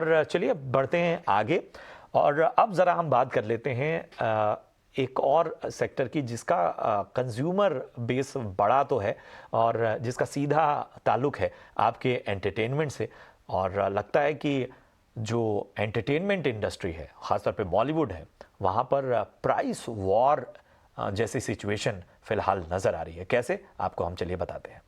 और चलिए अब बढ़ते हैं आगे। और अब ज़रा हम बात कर लेते हैं एक और सेक्टर की जिसका कंज्यूमर बेस बड़ा तो है और जिसका सीधा ताल्लुक है आपके एंटरटेनमेंट से। और लगता है कि जो एंटरटेनमेंट इंडस्ट्री है, ख़ासतौर पे बॉलीवुड है, वहाँ पर प्राइस वॉर जैसी सिचुएशन फ़िलहाल नज़र आ रही है। कैसे, आपको हम चलिए बताते हैं।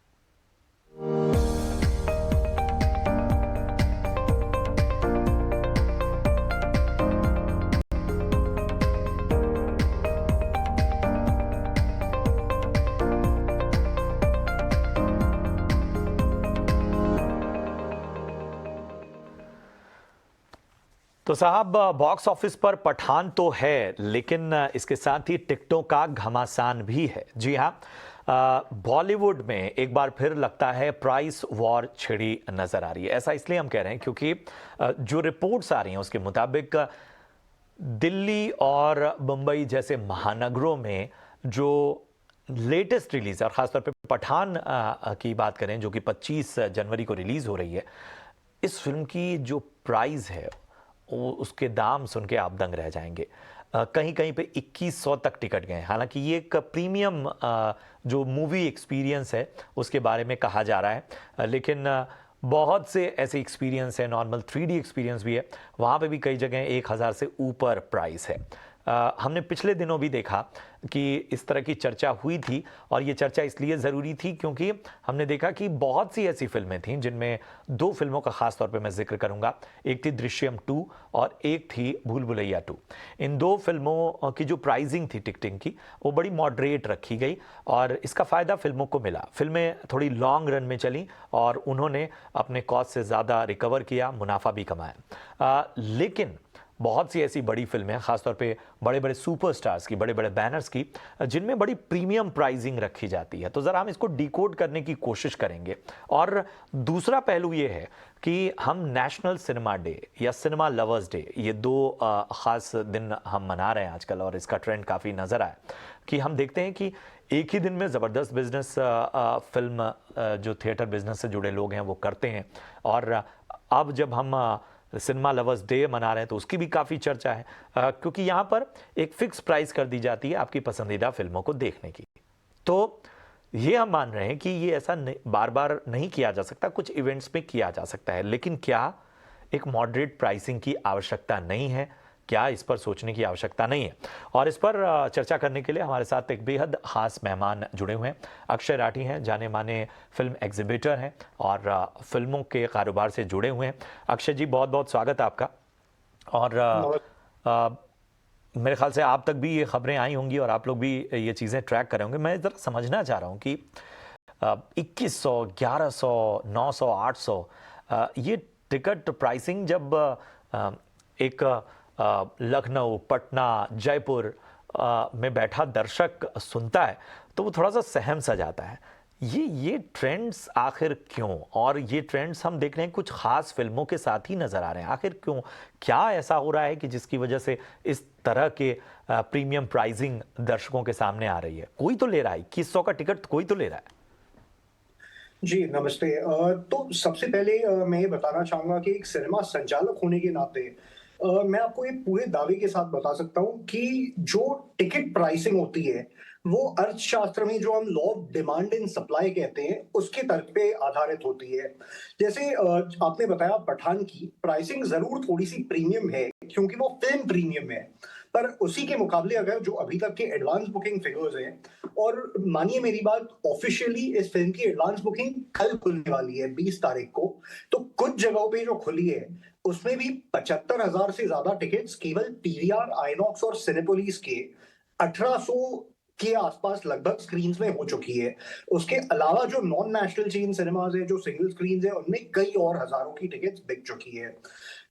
तो साहब, बॉक्स ऑफिस पर पठान तो है, लेकिन इसके साथ ही टिकटों का घमासान भी है। जी हाँ, बॉलीवुड में एक बार फिर लगता है प्राइस वॉर छिड़ी नजर आ रही है। ऐसा इसलिए हम कह रहे हैं क्योंकि जो रिपोर्ट्स आ रही हैं उसके मुताबिक दिल्ली और मुंबई जैसे महानगरों में जो लेटेस्ट रिलीज, और ख़ासतौर पे पठान की बात करें जो कि 25 जनवरी को रिलीज़ हो रही है, इस फिल्म की जो प्राइस है उसके दाम सुन के आप दंग रह जाएंगे। कहीं कहीं पे 2100 तक टिकट गए। हालांकि ये एक प्रीमियम जो मूवी एक्सपीरियंस है उसके बारे में कहा जा रहा है, लेकिन बहुत से ऐसे एक्सपीरियंस है, नॉर्मल 3D एक्सपीरियंस भी है, वहाँ पे भी कई जगह 1000 से ऊपर प्राइस है। हमने पिछले दिनों भी देखा कि इस तरह की चर्चा हुई थी, और ये चर्चा इसलिए ज़रूरी थी क्योंकि हमने देखा कि बहुत सी ऐसी फिल्में थीं जिनमें दो फिल्मों का ख़ास तौर पे मैं जिक्र करूंगा। एक थी दृश्यम 2 और एक थी भूल भुलैया 2। इन दो फिल्मों की जो प्राइसिंग थी टिकटिंग की, वो बड़ी मॉडरेट रखी गई और इसका फ़ायदा फिल्मों को मिला। फिल्में थोड़ी लॉन्ग रन में चली और उन्होंने अपने कॉस्ट से ज़्यादा रिकवर किया, मुनाफा भी कमाया। लेकिन बहुत सी ऐसी बड़ी फिल्में, खासतौर पे बड़े बड़े सुपरस्टार्स की, बड़े बड़े बैनर्स की, जिनमें बड़ी प्रीमियम प्राइसिंग रखी जाती है। तो ज़रा हम इसको डिकोड करने की कोशिश करेंगे। और दूसरा पहलू ये है कि हम नेशनल सिनेमा डे या सिनेमा लवर्स डे, ये दो ख़ास दिन हम मना रहे हैं आजकल, और इसका ट्रेंड काफ़ी नज़र आया कि हम देखते हैं कि एक ही दिन में ज़बरदस्त बिजनेस फिल्म जो थिएटर बिजनेस से जुड़े लोग हैं वो करते हैं। और अब जब हम सिनेमा लवर्स डे मना रहे हैं तो उसकी भी काफ़ी चर्चा है, क्योंकि यहाँ पर एक फिक्स प्राइस कर दी जाती है आपकी पसंदीदा फिल्मों को देखने की। तो ये हम मान रहे हैं कि ये ऐसा बार बार नहीं किया जा सकता, कुछ इवेंट्स में किया जा सकता है, लेकिन क्या एक मॉडरेट प्राइसिंग की आवश्यकता नहीं है? क्या इस पर सोचने की आवश्यकता नहीं है? और इस पर चर्चा करने के लिए हमारे साथ एक बेहद ख़ास मेहमान जुड़े हुए हैं। अक्षय राठी हैं, जाने माने फिल्म एग्जीबिटर हैं और फिल्मों के कारोबार से जुड़े हुए हैं। अक्षय जी, बहुत बहुत स्वागत है आपका। और मेरे ख्याल से आप तक भी ये खबरें आई होंगी और आप लोग भी ये चीज़ें ट्रैक कर रहे होंगे। मैं ज़रा समझना चाह रहा हूँ कि 2100, 1100, 900, 800 ये टिकट प्राइसिंग जब एक लखनऊ, पटना, जयपुर में बैठा दर्शक सुनता है तो वो थोड़ा सा सहम सा जाता है। ये ट्रेंड्स आखिर क्यों? और ये ट्रेंड्स हम देख रहे हैं कुछ खास फिल्मों के साथ ही नजर आ रहे हैं। आखिर क्यों, क्या ऐसा हो रहा है कि जिसकी वजह से इस तरह के प्रीमियम प्राइसिंग दर्शकों के सामने आ रही है? कोई तो ले रहा है 2100 का टिकट, कोई तो ले रहा है। जी, नमस्ते। तो सबसे पहले मैं ये बताना चाहूँगा कि एक सिनेमा संचालक होने के नाते मैं आपको ये पूरे दावे के साथ बता सकता हूँ कि जो टिकट प्राइसिंग होती है, वो अर्थशास्त्र में जो हम law of demand and supply कहते हैं, उसके तर्क पे आधारित होती है। जैसे आपने बताया पठान की प्राइसिंग ज़रूर थोड़ी-सी प्रीमियम है, क्योंकि वो फ़िल्म प्रीमियम है। पर उसी के मुकाबले अगर जो अभी तक के एडवांस बुकिंग फिगर्स हैं, और मानिए मेरी बात, ऑफिशियली इस फिल्म की एडवांस बुकिंग कल खुलने वाली है 20 तारीख को। तो कुछ जगहों पे जो खुली है उसमें भी 75,000 से ज्यादा टिकट्स केवल पीवीआर, आइनॉक्स और सिनेपोलिस के 1800 के आसपास लगभग स्क्रीन्स में हो चुकी है। उसके अलावा जो नॉन नेशनल चेन सिनेमाज है, जो सिंगल स्क्रीन है, उनमें कई और हजारों की टिकट्स बिक चुकी है।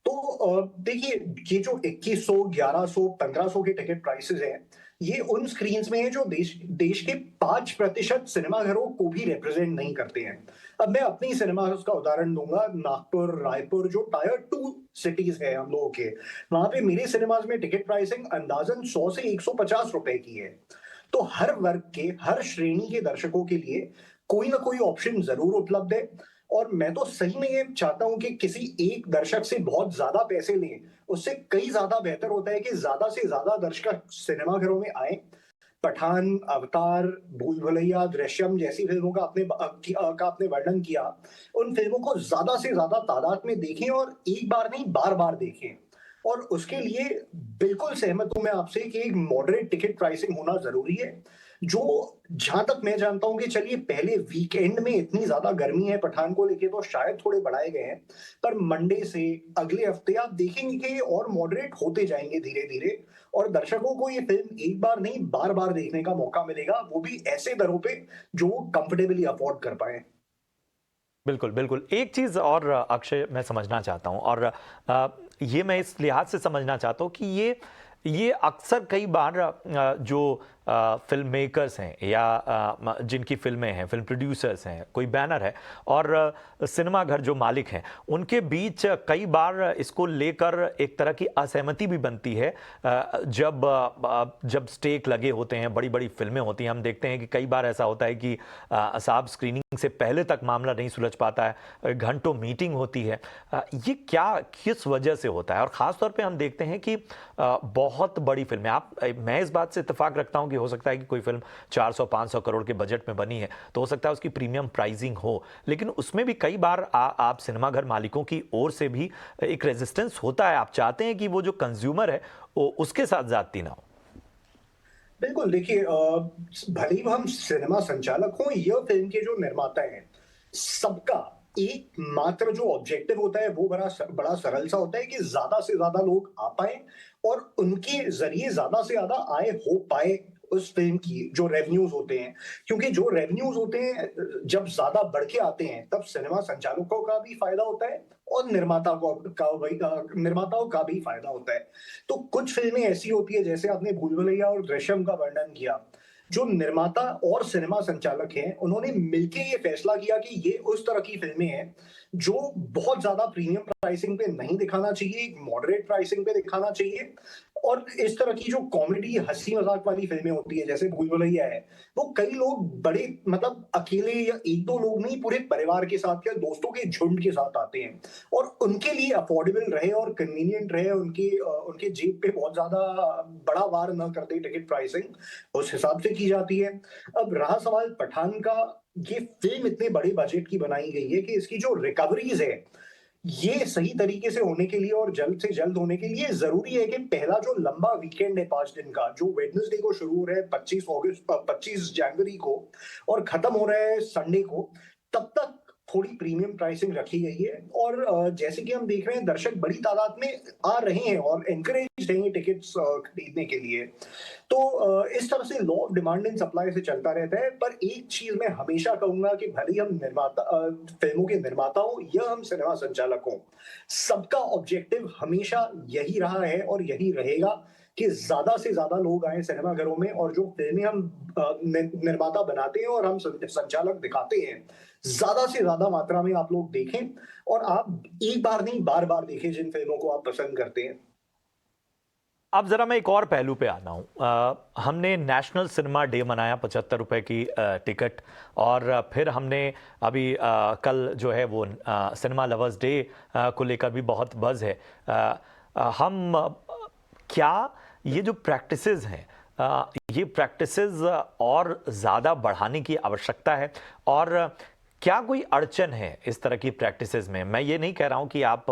तो देखिए, ये जो 2100, 1100, 1500 के टिकट प्राइसेस हैं, ये उन स्क्रीन्स में है जो देश देश के 5% सिनेमाघरों को भी रिप्रेजेंट नहीं करते हैं। अब मैं अपनी सिनेमा का उदाहरण दूंगा, नागपुर, रायपुर, जो टायर 2 सिटीज है हम लोगों के, वहां पे मेरे सिनेमाज में टिकट प्राइसिंग अंदाजन 100 से 150 रुपए की है। तो हर वर्ग के, हर श्रेणी के दर्शकों के लिए कोई ना कोई ऑप्शन जरूर उपलब्ध है। और मैं तो सही में ये चाहता हूँ कि किसी एक दर्शक से बहुत ज़्यादा पैसे लें, उससे कहीं ज़्यादा बेहतर होता है कि ज़्यादा से ज़्यादा दर्शक सिनेमाघरों में आएँ। पठान, अवतार, भूल-भुलैया, दृश्यम जैसी फ़िल्मों का आपने वर्णन किया। उन फ़िल्मों को ज़्यादा से ज़्यादा तादाद में देखें और एक बार नहीं बार-बार देखें। और उसके लिए बिल्कुल सहमत हूँ मैं आपसे कि एक मॉडरेट टिकट प्राइसिंग होना ज़रूरी है। जो जहाँ तक मैं जानता हूँ कि चलिए पहले वीकेंड में इतनी ज़्यादा गर्मी है पठान को लेके तो शायद थोड़े बढ़ाए गए हैं। पर मंडे से अगले हफ्ते आप देखेंगे कि ये और मॉडरेट होते जाएँगे धीरे-धीरे और दर्शकों को ये फ़िल्म एक बार नहीं बार-बार देखने का मौका मिलेगा, वो भी ऐसे दरों पे जो वो कंफर्टेबली अफ़ोर्ड कर पाएँ। बिल्कुल, बिल्कुल। एक चीज़ और अक्षय मैं समझना चाहता हूँ और ये मैं इस लिहाज से समझना चाहता हूँ कि ये अक्सर कई बार जो फ़िल्म मेकर्स हैं या जिनकी फ़िल्में हैं, फ़िल्म प्रोड्यूसर्स हैं, कोई बैनर है और सिनेमाघर जो मालिक हैं, उनके बीच कई बार इसको लेकर एक तरह की असहमति भी बनती है। जब स्टेक लगे होते हैं, बड़ी-बड़ी फ़िल्में होती हैं, हम देखते हैं कि कई बार ऐसा होता है कि साहब स्क्रीनिंग से पहले तक मामला नहीं सुलझ पाता है, घंटों मीटिंग होती है। ये किस वजह से होता है? और ख़ास तौर पे हम देखते हैं कि बहुत बड़ी फ़िल्में मैं इस बात से इत्तेफ़ाक रखता हूँ कि हो सकता है कि कोई फ़िल्म 400-500 करोड़ के बजट में बनी है, तो हो सकता है उसकी प्रीमियम प्राइसिंग हो। लेकिन उसमें भी कई बार आप सिनेमाघर मालिकों की ओर से भी एक रेज़िस्टेंस होता है। आप चाहते हैं कि वो जो कंज़्यूमर है, वो उसके साथ ज़्यादती ना हो। बिल्कुल, देखिए भले ही हम सिनेमा संचालक हों या फ़िल्म के जो निर्माता हैं, सबका एकमात्र जो ऑब्जेक्टिव होता है वो बड़ा सरल सा होता है कि ज़्यादा से ज़्यादा लोग आ पाएँ और उनके ज़रिए ज़्यादा से ज़्यादा आय हो पाए उस फ़िल्म की जो रेवेन्यूज़ होते हैं। क्योंकि जो रेवेन्यूज़ होते हैं जब ज़्यादा बढ़ के आते हैं तब सिनेमा संचालकों का भी फ़ायदा होता है और निर्माताओं का भी फ़ायदा होता है। तो कुछ फ़िल्में ऐसी होती है जैसे आपने भूल भुलैया और दृश्यम का वर्णन किया। जो निर्माता और सिनेमा संचालक हैं, उन्होंने मिलके ये फैसला किया कि ये उस तरह की फ़िल्में हैं, जो बहुत ज़्यादा प्रीमियम प्राइसिंग पे नहीं दिखाना चाहिए, एक मॉडरेट प्राइसिंग पे दिखाना चाहिए और इस तरह की जो कॉमेडी हँसी-मज़ाक वाली फ़िल्में होती है, जैसे भूल भुलैया है, वो कई लोग बड़े मतलब अकेले या 1-2 लोग नहीं, पूरे परिवार के साथ या दोस्तों के झुंड के साथ आते हैं और उनके लिए अफोर्डेबल रहे और कन्वीनिएंट रहे, उनके जेब पे बहुत ज़्यादा बड़ा वार ना कर दे टिकट प्राइसिंग, उस हिसाब से की जाती है। अब रहा सवाल पठान का, ये फ़िल्म इतने बड़े बजट की बनाई गई है कि इसकी जो रिकवरीज़ है, ये सही तरीके से होने के लिए और जल्द से जल्द होने के लिए ज़रूरी है कि पहला जो लंबा वीकेंड है 5 दिन का, जो वेडनेसडे को शुरू हो रहा है 25 जनवरी को और खत्म हो रहा है संडे को, तब तक थोड़ी प्रीमियम प्राइसिंग रखी गई है और जैसे कि हम देख रहे हैं दर्शक बड़ी तादाद में आ रहे हैं और एनकरेज्ड हैं ये टिकट्स खरीदने के लिए। तो इस तरह से law of demand and supply से चलता रहता है, पर एक चीज़ मैं हमेशा कहूँगा कि भले ही हम फ़िल्मों के निर्माता हों या हम सिनेमा संचालक हों, सबका ऑब्जेक्टिव हमेशा यही रहा है और यही रहेगा कि ज़्यादा से ज़्यादा लोग आएँ सिनेमाघरों में और जो फ़िल्में हम निर्माता बनाते हैं और हम संचालक दिखाते हैं, ज़्यादा से ज़्यादा मात्रा में आप लोग देखें और आप एक बार नहीं बार-बार देखें जिन फ़िल्मों को आप पसंद करते हैं। अब ज़रा मैं एक और पहलू पे आता हूँ। हमने नेशनल सिनेमा डे मनाया, ₹75 की टिकट और फिर हमने अभी कल जो है वो सिनेमा लवर्स डे को लेकर भी बहुत बज़ है। क्या ये जो प्रैक्टिसेस हैं, ये प्रैक्टिसेस और ज़्यादा बढ़ाने की आवश्यकता है और क्या कोई अड़चन है इस तरह की प्रैक्टिसेस में? मैं ये नहीं कह रहा हूँ कि आप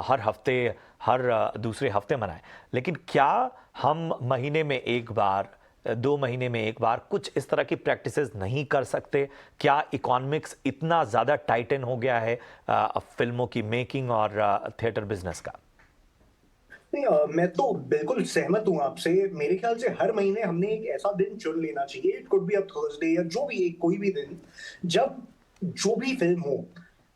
हर हफ्ते, हर दूसरे हफ्ते मनाएं, लेकिन क्या हम महीने में एक बार, 2 महीने में एक बार कुछ इस तरह की प्रैक्टिसेस नहीं कर सकते? क्या इकोनॉमिक्स इतना ज़्यादा टाइटन हो गया है फिल्मों की मेकिंग और थिएटर बिजनेस का? नहीं मैं तो बिल्कुल सहमत हूँ आपसे। मेरे ख्याल से हर महीने हमने एक ऐसा दिन चुन लेना चाहिए, it could be a Thursday या जो भी एक कोई भी दिन, जब जो भी फ़िल्म हो,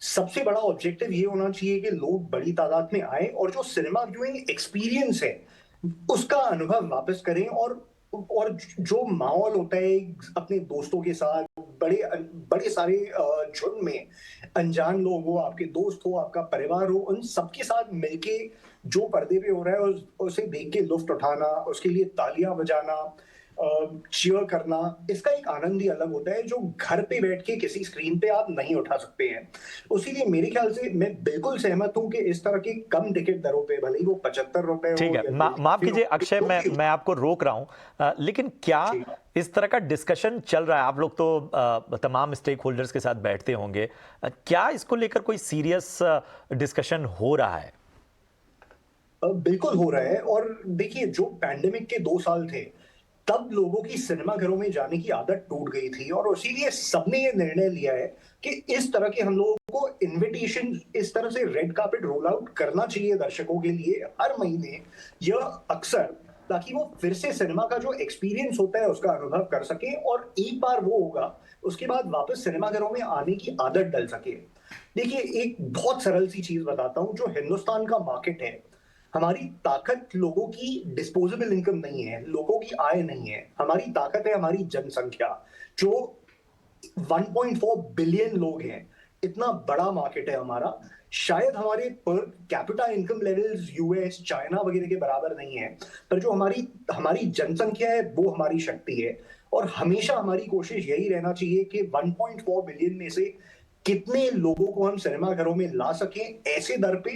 सबसे बड़ा ऑब्जेक्टिव ये होना चाहिए कि लोग बड़ी तादाद में आएँ और जो सिनेमा व्यूइंग एक्सपीरियंस है, उसका अनुभव वापस करें और जो माहौल होता है अपने दोस्तों के साथ बड़े सारे झुंड में अनजान लोग हो, आपके दोस्त हो, आपका परिवार हो, उन सबके साथ मिलके जो पर्दे पे हो रहा है उसे देख के लुत्फ़ उठाना, उसके लिए तालियाँ बजाना चीयर करना, इसका एक आनंद ही अलग होता है जो घर पे बैठ के किसी स्क्रीन पे आप नहीं उठा सकते हैं। उसीलिए मेरे ख्याल से मैं बिल्कुल सहमत हूं कि इस तरह के कम टिकट दरों पे, भले ही वो 75 रुपए ठीक हो है, या माफ 80 कीजिए रुपए अक्षय, जो भी हो। मैं आपको रोक रहा हूं, लेकिन क्या जी। इस तरह का डिस्कशन चल रहा है? आप लोग तो तमाम स्टेक होल्डर्स के साथ बैठते होंगे, क्या इसको लेकर कोई सीरियस डिस्कशन हो रहा है? बिल्कुल हो रहा है। और देखिए, जो पैंडेमिक के 2 साल थे, तब लोगों की सिनेमा घरों में जाने की आदत टूट गई थी और इसीलिए सबने ये निर्णय लिया है कि इस तरह के हम लोगों को इनविटेशन, इस तरह से रेड कार्पेट रोल आउट करना चाहिए दर्शकों के लिए हर महीने या अक्सर, ताकि वो फिर से सिनेमा का जो एक्सपीरियंस होता है उसका अनुभव कर सके और एक बार वो होगा, उसके बाद वापस सिनेमा घरों में आने की आदत डल सके। देखिए, एक बहुत सरल सी चीज बताता हूं, जो हिंदुस्तान का मार्केट है, हमारी ताकत लोगों की डिस्पोजेबल इनकम नहीं है, लोगों की आय नहीं है। हमारी ताकत है हमारी जनसंख्या, जो 1.4 बिलियन लोग हैं। इतना बड़ा मार्केट है हमारा। शायद हमारे per capita income levels US, China वगैरह के बराबर नहीं है, पर जो हमारी हमारी जनसंख्या है वो हमारी शक्ति है। और हमेशा हमारी कोशिश यही रहना चाहिए कि 1.4 बिलियन में से कितने लोगों को हम सिनेमा घरों में ला सकें ऐसे दर पे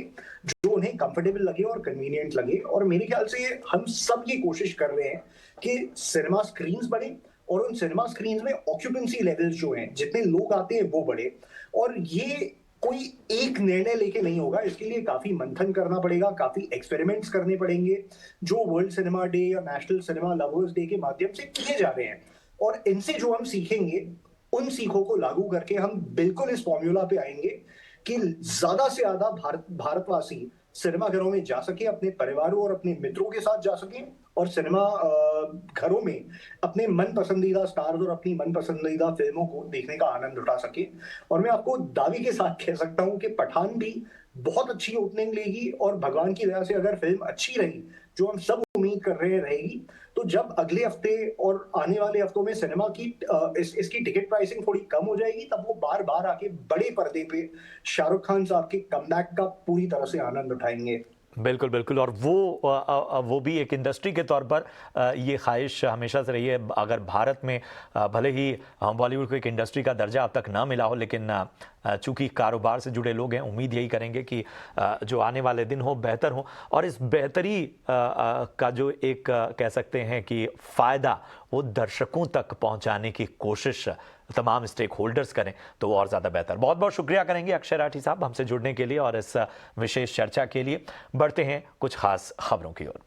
जो उन्हें कंफर्टेबल लगे और कन्वीनियंट लगे। और मेरे ख्याल से हम सब ये कोशिश कर रहे हैं कि सिनेमा स्क्रीन्स बढ़े और उन सिनेमा स्क्रीन्स में ऑक्यूपेंसी लेवल्स जो हैं, जितने लोग आते हैं वो बढ़े। और ये कोई एक निर्णय लेके नहीं होगा, इसके लिए काफी मंथन करना पड़ेगा, काफी एक्सपेरिमेंट्स करने पड़ेंगे, जो वर्ल्ड सिनेमा डे या नेशनल सिनेमा लवर्स डे के माध्यम से किए जा रहे हैं। और इनसे जो हम सीखेंगे, उन सीखों को लागू करके हम बिल्कुल इस फॉर्मूला पे आएंगे कि ज्यादा से ज्यादा भारतवासी सिनेमा घरों में जा सके, अपने परिवारों और अपने मित्रों के साथ जा सके और सिनेमा घरों में अपने मन पसंदीदा स्टार्स और अपनी मन पसंदीदा फिल्मों को देखने का आनंद उठा सके। और मैं आपको दावे के साथ कह सकता हूं कि पठान भी बहुत अच्छी ओपनिंग लेगी और भगवान की दया से अगर फिल्म अच्छी रही, जो हम सब उम्मीद कर रहे हैं रहेगी, तो जब अगले हफ्ते और आने वाले हफ्तों में सिनेमा की इसकी टिकट प्राइसिंग थोड़ी कम हो जाएगी, तब वो बार बार आके बड़े पर्दे पे शाहरुख खान साहब के कमबैक का पूरी तरह से आनंद उठाएंगे। बिल्कुल, बिल्कुल। और वो भी एक इंडस्ट्री के तौर पर ये ख्वाहिश हमेशा से रही है। अगर भारत में भले ही बॉलीवुड को एक इंडस्ट्री का दर्जा अब तक ना मिला हो, लेकिन चूंकि कारोबार से जुड़े लोग हैं, उम्मीद यही करेंगे कि जो आने वाले दिन हो बेहतर हो और इस बेहतरी का जो एक कह सकते हैं कि फ़ायदा वो दर्शकों तक पहुंचाने की कोशिश तमाम स्टेक होल्डर्स करें तो वो और ज़्यादा बेहतर। बहुत बहुत शुक्रिया करेंगे अक्षय राठी साहब हमसे जुड़ने के लिए और इस विशेष चर्चा के लिए। बढ़ते हैं कुछ खास खबरों की ओर।